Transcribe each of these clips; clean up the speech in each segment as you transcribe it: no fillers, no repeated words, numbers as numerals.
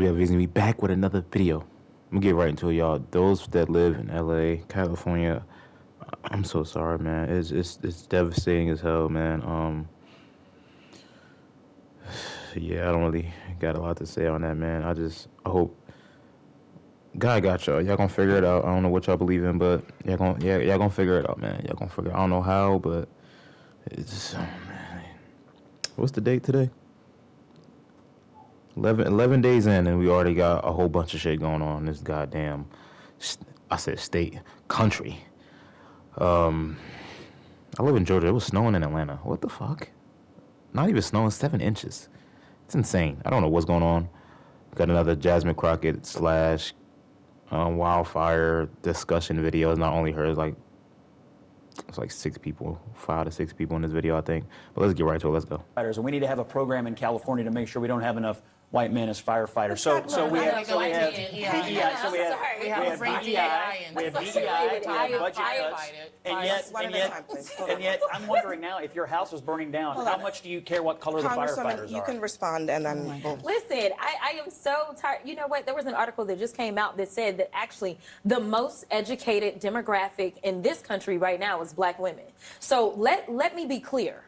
Yeah, we're gonna be back with another video. I'm gonna get right into it, y'all. Those that live in LA, California, I'm so sorry, man. It's devastating as hell, man. Yeah, I don't really got a lot to say on that, man. I hope God got y'all. Y'all gonna figure it out. I don't know what y'all believe in, but y'all gonna figure it out, man. Y'all gonna figure it out. I don't know how, but it's just, oh, man. What's the date today? 11 days in, and we already got a whole bunch of shit going on in this goddamn, I said state, country. I live in Georgia. It was snowing in Atlanta. What the fuck? Not even snowing, 7 inches. It's insane. I don't know what's going on. Got another Jasmine Crockett slash wildfire discussion video. It's not only her, it's like 6 people, 5 to 6 people in this video, I think. But let's get right to it. Let's go. And we need to have a program in California to make sure we don't have enough white men as firefighters. So we have DEI, we have budget cuts, and yet I'm wondering now, if your house was burning down, how much do you care what color the firefighters are? You can respond, and then we'll... Listen, I am so tired. You know what? There was an article that just came out that said that actually the most educated demographic in this country right now is black women. So let me be clear.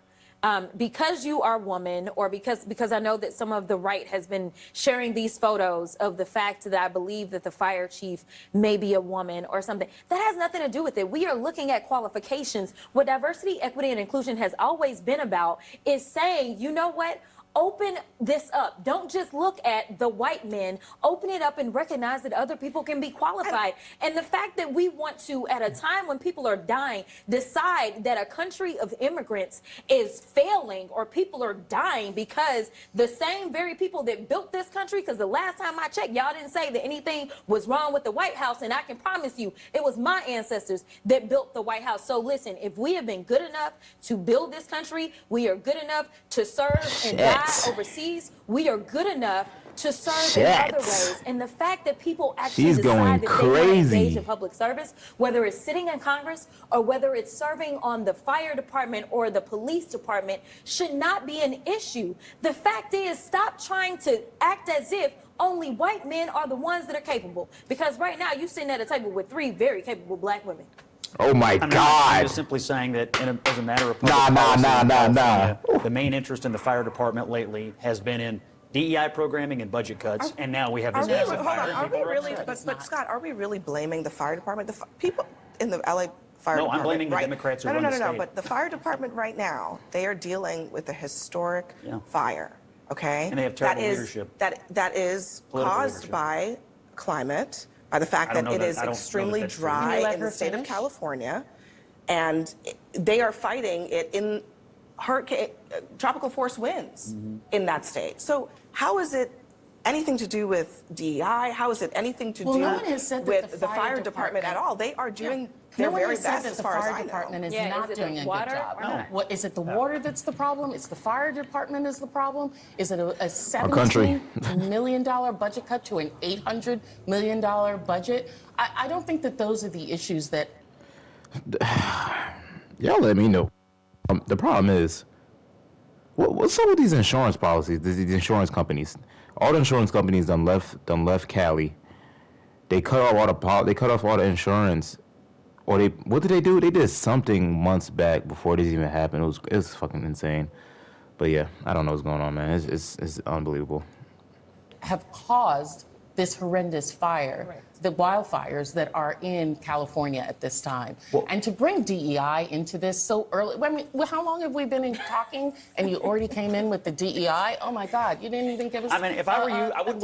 Because you are a woman, or because I know that some of the right has been sharing these photos of the fact that I believe that the fire chief may be a woman or something, that has nothing to do with it. We are looking at qualifications. What diversity, equity, and inclusion has always been about is saying, you know what? Open this up. Don't just look at the white men. Open it up and recognize that other people can be qualified. And the fact that we want to, at a time when people are dying, decide that a country of immigrants is failing or people are dying because the same very people that built this country, because the last time I checked, y'all didn't say that anything was wrong with the White House, and I can promise you it was my ancestors that built the White House. So listen, if we have been good enough to build this country, we are good enough to serve and die overseas, we are good enough to serve in other ways. And the fact that people actually decide that they want to engage in public service, whether it's sitting in Congress or whether it's serving on the fire department or the police department, should not be an issue. The fact is, stop trying to act as if only white men are the ones that are capable. Because right now, you're sitting at a table with 3 very capable black women. Oh my God! I'm just simply saying that as a matter of public policy, the main interest in the fire department lately has been in DEI programming and budget cuts, and now we have this massive fire. Are we really? But Scott, are we really blaming the fire department? The people in the LA fire department. No, I'm blaming the Democrats who run the state. No. But the fire department right now, they are dealing with a historic fire. Okay, and they have terrible leadership. That is caused by climate. By the fact that it is extremely dry in the state of California, and they are fighting it in tropical force winds in that state. So how is it anything to do with DEI? How is it anything to do with the fire department at all? They are doing their very best as far as I know. The fire department is not doing a good job. No. What, is it the water that's the problem? It's the fire department is the problem? Is it a $17 million budget cut to an $800 million budget? I don't think that those are the issues that... Y'all let me know. The problem is, what's up with these insurance policies, these insurance companies? All the insurance companies done left Cali. They cut off all the insurance. Or what did they do? They did something months back before this even happened. It was fucking insane. But yeah, I don't know what's going on, man. It's unbelievable. Have caused this horrendous fire, the wildfires that are in California at this time. Well, and to bring DEI into this so early, I mean, how long have we been talking and you already came in with the DEI? Oh my God, you didn't even give us. I mean, if I were you, I wouldn't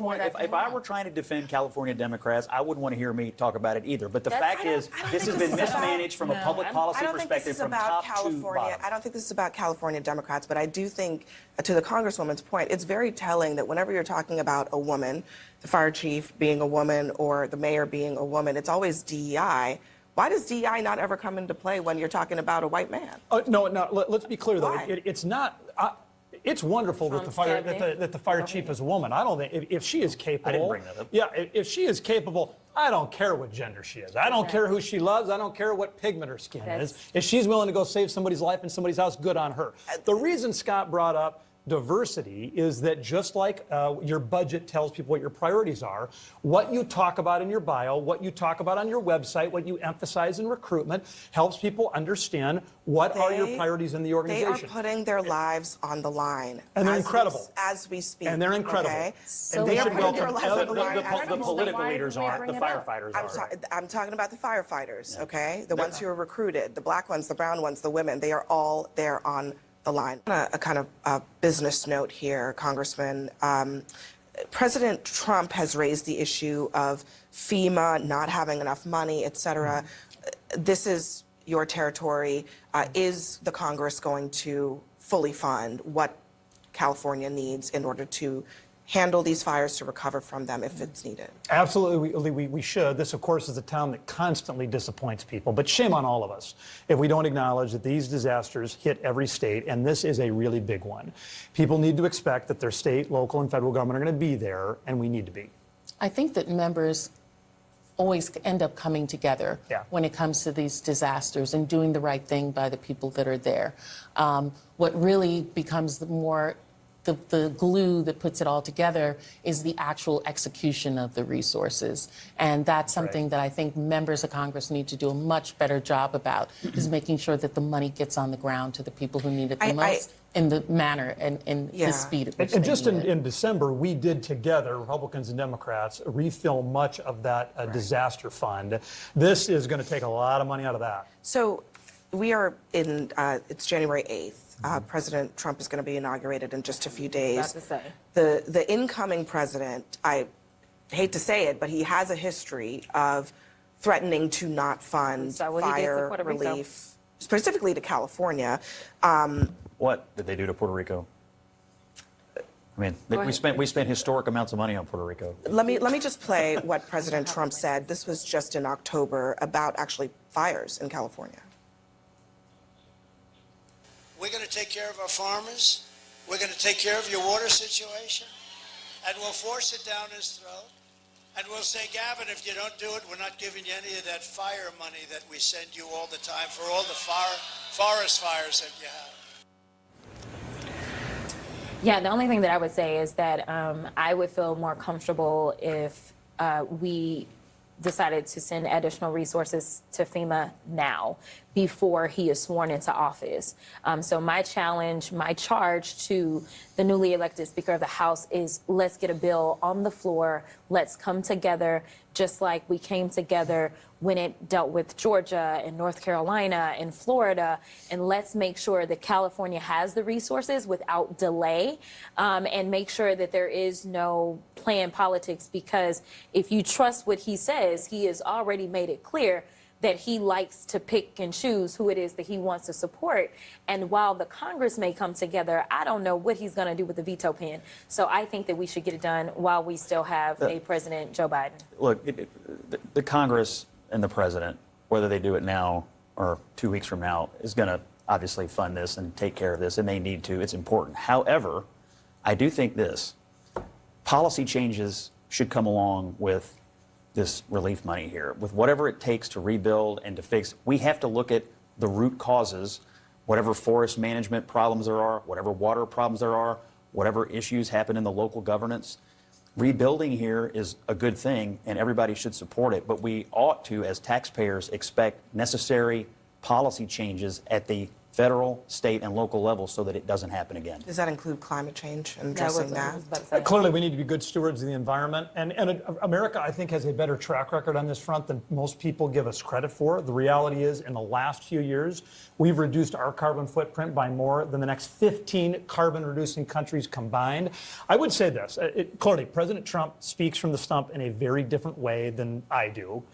want. If I were trying to defend California Democrats, I wouldn't want to hear me talk about it either. But the fact is, this has been mismanaged from a public policy perspective from top to bottom. I don't think this is about California Democrats, but I do think, to the Congresswoman's point, it's very telling that whenever you're talking about a woman, the fire chief being a woman or the mayor being a woman, it's always DEI. Why does DEI not ever come into play when you're talking about a white man? No. Let's be clear, though. It's not. It's wonderful that the fire chief is a woman. I don't think if she is capable. I didn't bring that up. Yeah, if she is capable, I don't care what gender she is. I don't care who she loves. I don't care what pigment her skin is. If she's willing to go save somebody's life in somebody's house, good on her. The reason Scott brought up diversity is that just like your budget tells people what your priorities are, what you talk about in your bio, what you talk about on your website, what you emphasize in recruitment helps people understand what are your priorities in the organization. They are putting their lives on the line. And they're incredible. As we speak. And they're incredible. Okay? And they should welcome The political leaders aren't, the firefighters are. I'm talking about the firefighters, okay? The ones who are recruited, the black ones, the brown ones, the women, they are all there on the line. A kind of business note here, Congressman. President Trump has raised the issue of FEMA not having enough money, et cetera. This is your territory. Is the Congress going to fully fund what California needs in order to handle these fires, to recover from them if it's needed? Absolutely, we should. This, of course, is a town that constantly disappoints people, but shame on all of us if we don't acknowledge that these disasters hit every state, and this is a really big one. People need to expect that their state, local, and federal government are going to be there, and we need to be. I think that members always end up coming together when it comes to these disasters and doing the right thing by the people that are there. What really becomes the glue that puts it all together is the actual execution of the resources. And that's something that I think members of Congress need to do a much better job about, is making sure that the money gets on the ground to the people who need it the most in the manner and in the speed at which And just in December, we did together, Republicans and Democrats, refill much of that disaster fund. This is going to take a lot of money out of that. So we are in, it's January 8th. President Trump is going to be inaugurated in just a few days. About to say. The incoming president, I hate to say it, but he has a history of threatening to not fund fire relief, specifically to California. What did they do to Puerto Rico? I mean, we spent historic amounts of money on Puerto Rico. Let me just play what President Trump said. This was just in October about actually fires in California. We're going to take care of our farmers. We're going to take care of your water situation. And we'll force it down his throat. And we'll say, Gavin, if you don't do it, we're not giving you any of that fire money that we send you all the time for all the forest fires that you have. Yeah, the only thing that I would say is that I would feel more comfortable if we decided to send additional resources to FEMA now, before he is sworn into office. So my challenge, my charge to the newly elected Speaker of the House is, let's get a bill on the floor. Let's come together, just like we came together when it dealt with Georgia and North Carolina and Florida, and let's make sure that California has the resources without delay, and make sure that there is no planned politics, because if you trust what he says, he has already made it clear that he likes to pick and choose who it is that he wants to support. And while the Congress may come together, I don't know what he's going to do with the veto pen. So I think that we should get it done while we still have a President Joe Biden. Look, the Congress and the president, whether they do it now or 2 weeks from now, is going to obviously fund this and take care of this, and they need to. It's important. However, I do think this: policy changes should come along with this relief money here, with whatever it takes to rebuild and to fix. We have to look at the root causes, whatever forest management problems there are, whatever water problems there are, whatever issues happen in the local governance. Rebuilding here is a good thing, and everybody should support it, but we ought to, as taxpayers, expect necessary policy changes at the federal, state, and local level so that it doesn't happen again. Does that include climate change and addressing that? Clearly, we need to be good stewards of the environment. And America, I think, has a better track record on this front than most people give us credit for. The reality is, in the last few years, we've reduced our carbon footprint by more than the next 15 carbon-reducing countries combined. I would say this. Clearly, President Trump speaks from the stump in a very different way than I do.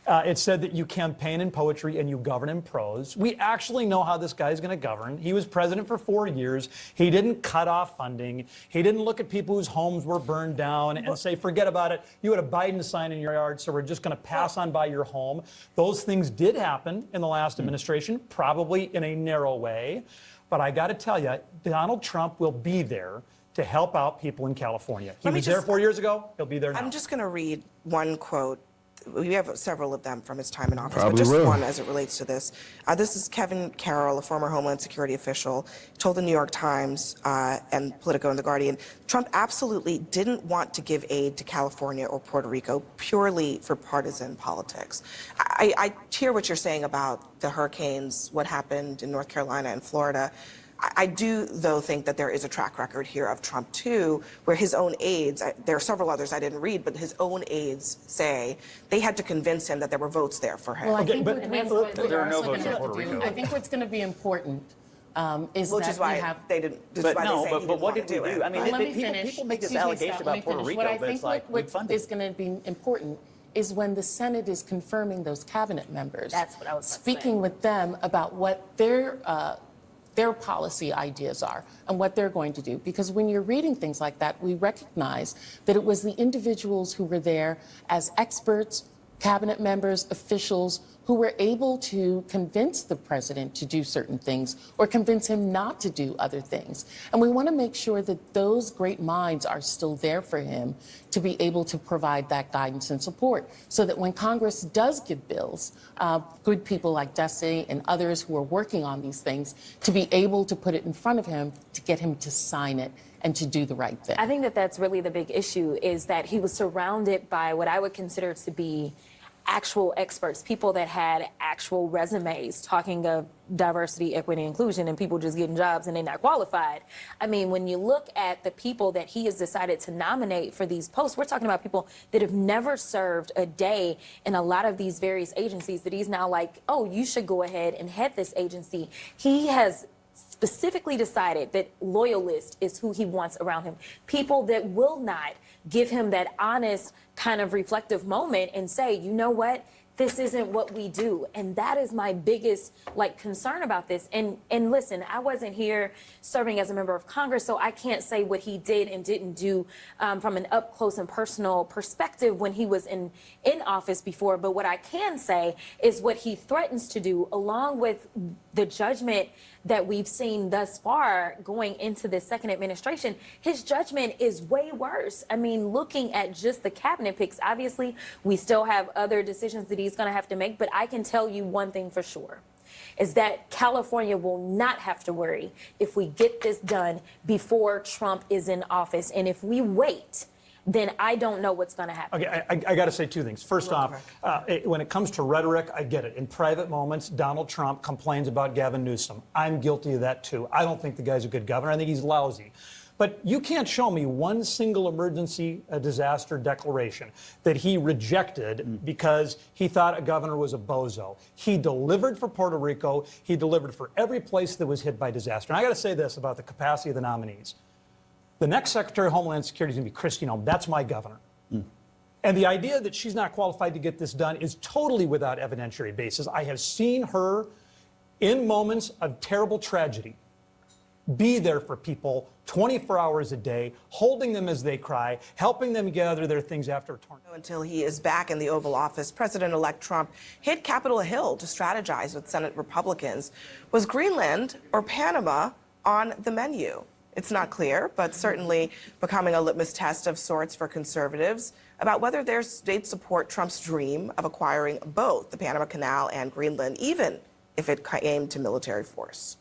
It said that you campaign in poetry and you govern in prose. We actually know how this guy's going to govern. He was president for 4 years. He didn't cut off funding. He didn't look at people whose homes were burned down and say, forget about it. You had a Biden sign in your yard, so we're just going to pass on by your home. Those things did happen in the last administration, probably in a narrow way. But I got to tell you, Donald Trump will be there to help out people in California. He was there 4 years ago. He'll be there now. I'm just going to read one quote we have several of them from his time in office, Probably but just will. one as it relates to this. This is Kevin Carroll, a former Homeland Security official, told the New York Times and Politico and The Guardian, Trump absolutely didn't want to give aid to California or Puerto Rico purely for partisan politics. I hear what you're saying about the hurricanes, what happened in North Carolina and Florida. I do, though, think that there is a track record here of Trump, too, where his own aides, there are several others I didn't read, but his own aides say they had to convince him that there were votes there for him. Well, I Okay, think but- what there are no votes in Puerto Rico. I think what's going to be important is Which that is why we have. they didn't. But no, they say he but didn't what want did we to do? I mean, Well, let me people finish. make this Excuse me, allegation Scott, let me about Puerto finish. Rico, What I but think it's like, we what funded is going to be important is when the Senate is confirming those cabinet members. That's what I was speaking with them about what their policy ideas are and what they're going to do. Because when you're reading things like that, we recognize that it was the individuals who were there as experts, cabinet members, officials, who were able to convince the president to do certain things or convince him not to do other things. And we want to make sure that those great minds are still there for him to be able to provide that guidance and support so that when Congress does give bills, good people like Desi and others who are working on these things, to be able to put it in front of him to get him to sign it and to do the right thing. I think that that's really the big issue, is that he was surrounded by what I would consider to be actual experts, people that had actual resumes talking of diversity, equity, inclusion, and people just getting jobs and they're not qualified. I mean, when you look at the people that he has decided to nominate for these posts, we're talking about people that have never served a day in a lot of these various agencies that he's now like, oh, you should go ahead and head this agency. He has specifically decided that loyalist is who he wants around him. People that will not give him that honest kind of reflective moment and say, you know what? This isn't what we do. And that is my biggest concern about this. And listen, I wasn't here serving as a member of Congress, so I can't say what he did and didn't do from an up close and personal perspective when he was in office before. But what I can say is what he threatens to do, along with the judgment that we've seen thus far going into this second administration, his judgment is way worse. I mean, looking at just the cabinet picks, obviously, we still have other decisions that he's going to have to make, but I can tell you one thing for sure, is that California will not have to worry if we get this done before Trump is in office. And if we wait, then I don't know what's going to happen. Okay, I got to say two things. First off, when it comes to rhetoric, I get it. In private moments, Donald Trump complains about Gavin Newsom. I'm guilty of that, too. I don't think the guy's a good governor. I think he's lousy. But you can't show me one single emergency disaster declaration that he rejected because he thought a governor was a bozo. He delivered for Puerto Rico. He delivered for every place that was hit by disaster. And I got to say this about the capacity of the nominees. The next Secretary of Homeland Security is going to be Kristi Noem. That's my governor. And the idea that she's not qualified to get this done is totally without evidentiary basis. I have seen her, in moments of terrible tragedy, be there for people 24 hours a day, holding them as they cry, helping them gather their things after a tornado. Until he is back in the Oval Office, President-elect Trump hit Capitol Hill to strategize with Senate Republicans. Was Greenland or Panama on the menu? It's not clear, but certainly becoming a litmus test of sorts for conservatives about whether they'd support Trump's dream of acquiring both the Panama Canal and Greenland, even if it came to military force.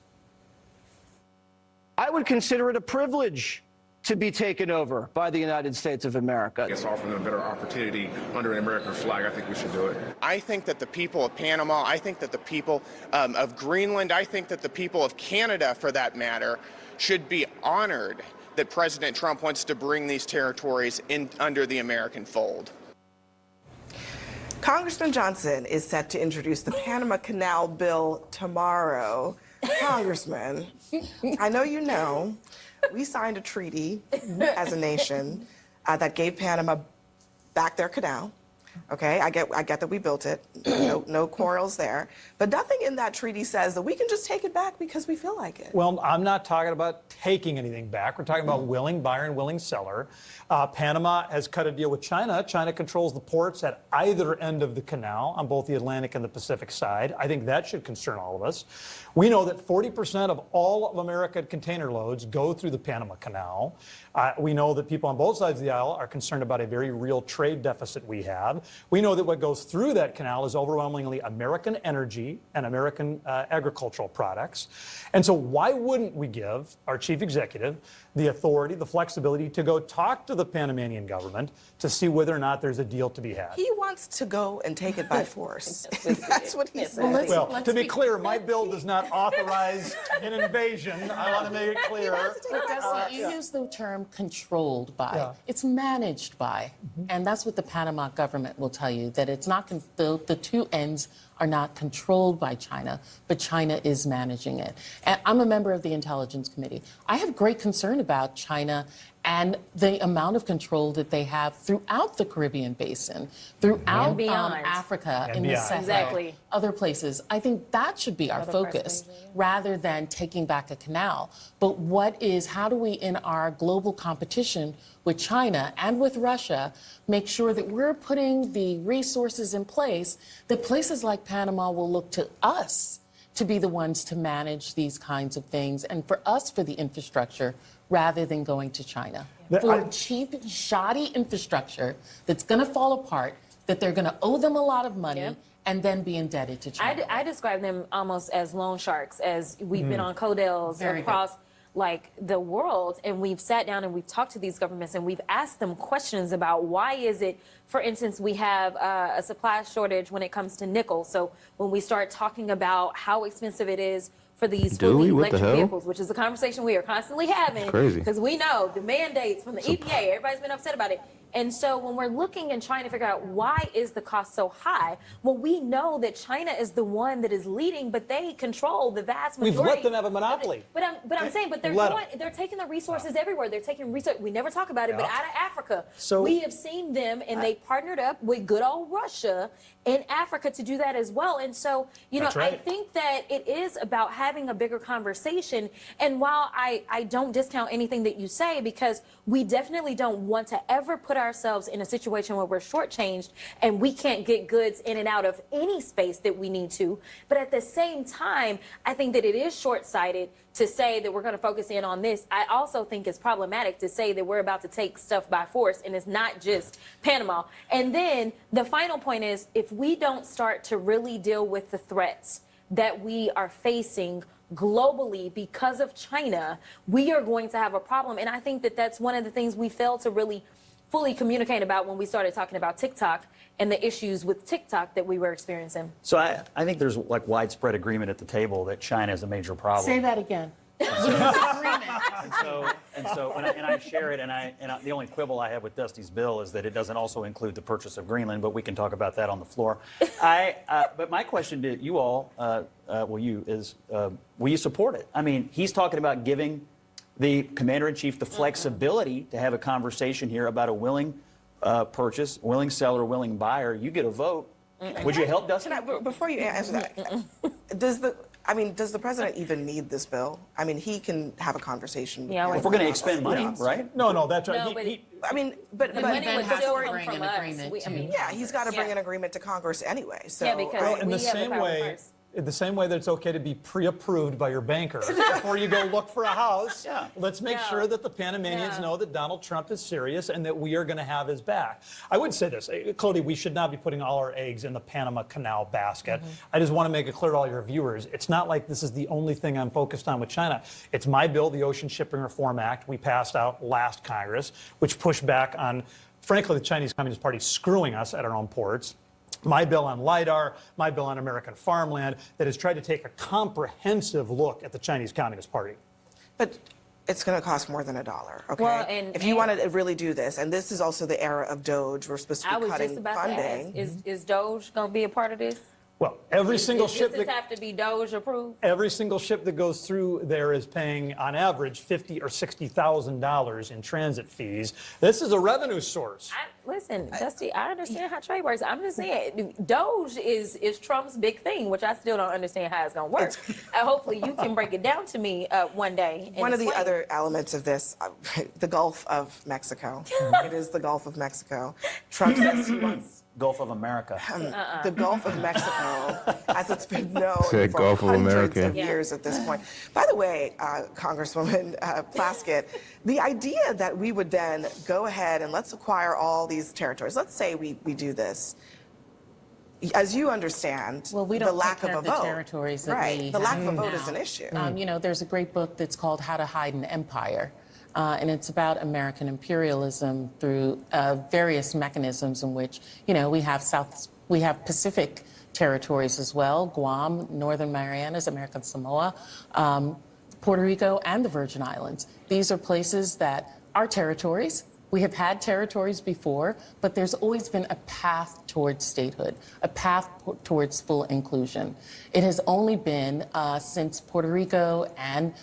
I would consider it a privilege to be taken over by the United States of America. It's offering them a better opportunity under an American flag. I think we should do it. I think that the people of Panama, I think that the people of Greenland, I think that the people of Canada, for that matter, should be honored that President Trump wants to bring these territories in under the American fold. Congressman Johnson is set to introduce the Panama Canal bill tomorrow. Congressman, I know you know, we signed a treaty as a nation that gave Panama back their canal. Okay, I get that we built it. No quarrels there. But nothing in that treaty says that we can just take it back because we feel like it. Well, I'm not talking about taking anything back. We're talking about willing buyer and willing seller. Panama has cut a deal with China. China controls the ports at either end of the canal on both the Atlantic and the Pacific side. I think that should concern all of us. We know that 40% of all of American container loads go through the Panama Canal. We know that people on both sides of the aisle are concerned about a very real trade deficit we have. have. We know that what goes through that canal is overwhelmingly American energy and American agricultural products. And so why wouldn't we give our chief executive the authority, the flexibility to go talk to the Panamanian government to see whether or not there's a deal to be had? He wants to go and take it by force. That's what he said. Well, to be clear, my bill does not authorize an invasion. I want to make it clear. But Dusty, you use the term controlled by. Yeah. It's managed by. And that's what the Panama government will tell you, that it's not, the two ends are not controlled by China, but China is managing it. And I'm a member of the Intelligence Committee. I have great concern about China and the amount of control that they have throughout the Caribbean basin, throughout Africa, in the Sahel, other places. I think that should be our focus rather than taking back a canal. But how do we, in our global competition with China and with Russia, make sure that we're putting the resources in place that places like Panama will look to us to be the ones to manage these kinds of things, and for us for the infrastructure rather than going to China. For cheap, shoddy infrastructure that's going to fall apart, that they're going to owe them a lot of money and then be indebted to China. I describe them almost as loan sharks, as we've been on CODELs across like the world, and we've sat down and we've talked to these governments and we've asked them questions about why is it, for instance, we have a supply shortage when it comes to nickel. So when we start talking about how expensive it is for these fully electric vehicles, which is a conversation we are constantly having, because we know the mandates from the EPA, everybody's been upset about it. And so when we're looking and trying to figure out why is the cost so high, well, we know that China is the one that is leading, but they control the vast majority. We've let them have a monopoly. But I'm saying, but they're taking the resources everywhere. They're taking resources. We never talk about it, but out of Africa, we have seen them, and they partnered up with good old Russia in Africa to do that as well. And so, you know, I think that it is about having a bigger conversation. And while I don't discount anything that you say, because we definitely don't want to ever put ourselves in a situation where we're shortchanged and we can't get goods in and out of any space that we need to. But at the same time, I think that it is short-sighted to say that we're going to focus in on this. I also think it's problematic to say that we're about to take stuff by force, and it's not just Panama. And then the final point is, if we don't start to really deal with the threats that we are facing globally because of China, we are going to have a problem. And I think that that's one of the things we failed to really fully communicate about when we started talking about TikTok and the issues with TikTok that we were experiencing. So I think there's like widespread agreement at the table that China is a major problem. Say that again. And I share it, and the only quibble I have with Dusty's bill is that it doesn't also include the purchase of Greenland, but we can talk about that on the floor. But my question to you all, will you support it? I mean, he's talking about giving the commander-in-chief the flexibility to have a conversation here about a willing purchase, willing seller, willing buyer. You get a vote. Would you help, Dusty? Before you answer that, does the president even need this bill? I mean, he can have a conversation. Yeah, if we're going to expend money, right? No, that's right. No, but money would still come bring from an us. agreement yeah, he's got to bring an agreement to Congress anyway. So Yeah, because in we the have same the power way, first. in the same way that it's okay to be pre-approved by your banker before you go look for a house, let's make sure that the Panamanians know that Donald Trump is serious and that we are going to have his back. I would say this, Cody, we should not be putting all our eggs in the Panama Canal basket. I just want to make it clear to all your viewers, it's not like this is the only thing I'm focused on with China. It's my bill, the Ocean Shipping Reform Act, we passed out last Congress, which pushed back on, frankly, the Chinese Communist Party screwing us at our own ports. My bill on LIDAR, my bill on American farmland, that has tried to take a comprehensive look at the Chinese Communist Party. But it's going to cost more than $1, okay? Well, if you want to really do this, and this is also the era of Doge, we're supposed to be I was cutting just about funding. to ask, is Doge going to be a part of this? Well, every single ship Does this have to be Doge approved? Every single ship that goes through there is paying, on average, $50,000 or $60,000 in transit fees. This is a revenue source. Listen, Dusty, I understand how trade works. I'm just saying, Doge is Trump's big thing, which I still don't understand how it's going to work. Hopefully, you can break it down to me one day. One of the other elements of this, the Gulf of Mexico. It is the Gulf of Mexico. Trump says he wants Gulf of America. The Gulf of Mexico, as it's been known for Gulf of hundreds America. of years at this point. By the way, Congresswoman Plaskett, the idea that we would then go ahead and let's acquire all these territories. Let's say we do this. As you understand, well, we don't the lack take care of a the vote, territories that right? we The lack have of a vote now. is an issue. You know, there's a great book that's called How to Hide an Empire. And it's about American imperialism through various mechanisms in which, you know, we have Pacific territories as well, Guam, Northern Marianas, American Samoa, Puerto Rico, and the Virgin Islands. These are places that are territories. We have had territories before, but there's always been a path towards statehood, a path towards full inclusion. It has only been since Puerto Rico and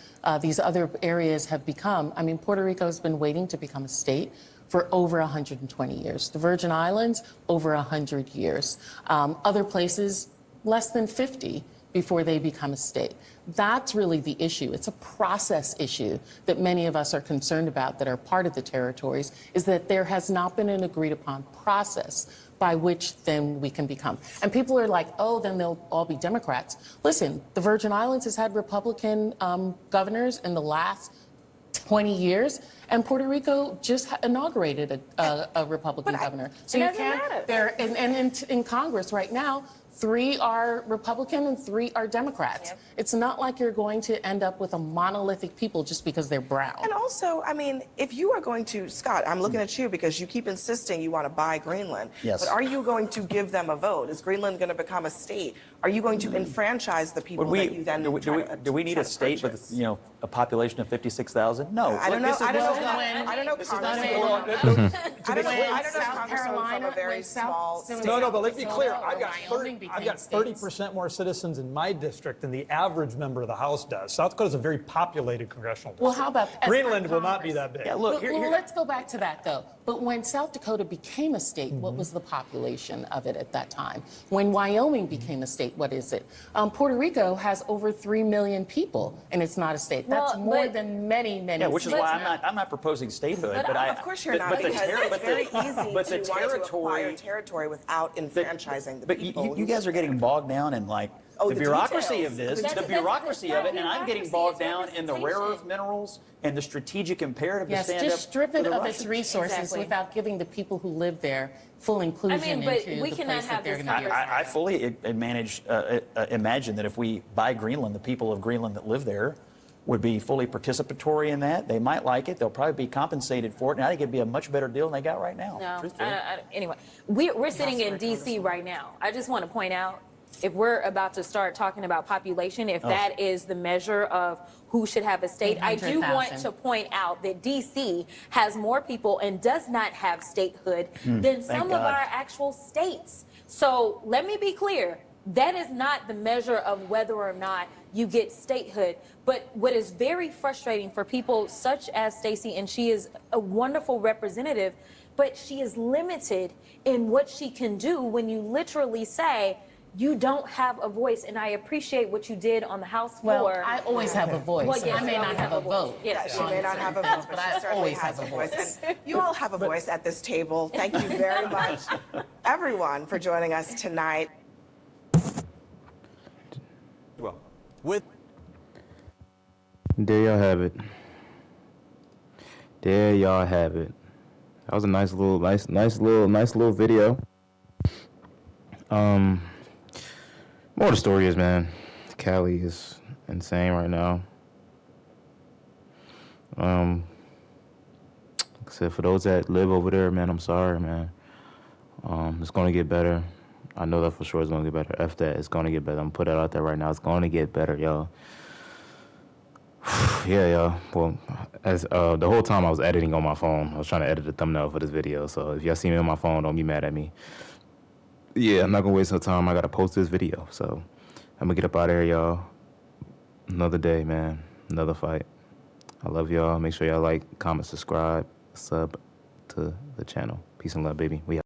these other areas have become, I mean, Puerto Rico has been waiting to become a state for over 120 years. The Virgin Islands, over 100 years. Other places, less than 50 before they become a state. That's really the issue. It's a process issue that many of us are concerned about that are part of the territories, is that there has not been an agreed upon process by which then we can become. And people are like, oh, then they'll all be Democrats. Listen, the Virgin Islands has had Republican governors in the last 20 years, and Puerto Rico just inaugurated a Republican governor. So you can't, in Congress right now, 3 are Republican and 3 are Democrats. Yep. It's not like you're going to end up with a monolithic people just because they're brown. And also, I mean, if you are going to, Scott, I'm looking at you because you keep insisting you want to buy Greenland. Yes. But are you going to give them a vote? Is Greenland going to become a state? Are you going to enfranchise the people that you then do we need a state with, you know, a population of 56,000? No. I don't know. I don't know. I don't know. South Carolina, from a very small state. No, but let's be clear. I've got 30% more citizens in my district than the average member of the House does. South Dakota is a very populated congressional district. Well, how about Greenland will not be that big. Yeah, look, well, let's go back to that, though. But when South Dakota became a state, what was the population of it at that time? When Wyoming became a state, what is it? Puerto Rico has over 3 million people, and it's not a state. That's more than many which is states. why I'm not proposing statehood. Of course you're not, because it's very easy to want to acquire territory without enfranchising the people. But you guys are getting bogged down in like the bureaucracy of this, the bureaucracy of it, and I'm getting bogged down in the rare earth minerals and the strategic imperative to stand up. Just strip it of its resources without giving the people who live there full inclusion into the place that they're going to be. I fully imagine that if we buy Greenland, the people of Greenland that live there would be fully participatory in that. They might like it. They'll probably be compensated for it. And I think it'd be a much better deal than they got right now. No, anyway, we're sitting in D.C. right now. I just want to point out, if we're about to start talking about population, if that is the measure of who should have a state, I do want to point out that D.C. has more people and does not have statehood than some of our actual states. So let me be clear. That is not the measure of whether or not you get statehood. But what is very frustrating for people such as Stacey, and she is a wonderful representative, but she is limited in what she can do when you literally say, you don't have a voice, and I appreciate what you did on the House floor. Well, I always have a voice. Well, yes, I may not have a vote. Yes, she may not have a vote, but she certainly has a voice. And you all have a voice at this table. Thank you very much, everyone, for joining us tonight. Well, there y'all have it. There y'all have it. That was a nice little video. More of the story is, man, Cali is insane right now. Like I said, for those that live over there, man, I'm sorry, man. It's gonna get better. I know that for sure it's gonna get better. F that, it's gonna get better. I'm gonna put that out there right now. It's gonna get better, y'all. Yeah, y'all. Well, as the whole time I was editing on my phone, I was trying to edit the thumbnail for this video. So if y'all see me on my phone, don't be mad at me. Yeah, I'm not gonna waste no time. I gotta post this video. So I'm gonna get up out of here, y'all. Another day, man. Another fight. I love y'all. Make sure y'all like, comment, subscribe, sub to the channel. Peace and love, baby. We out.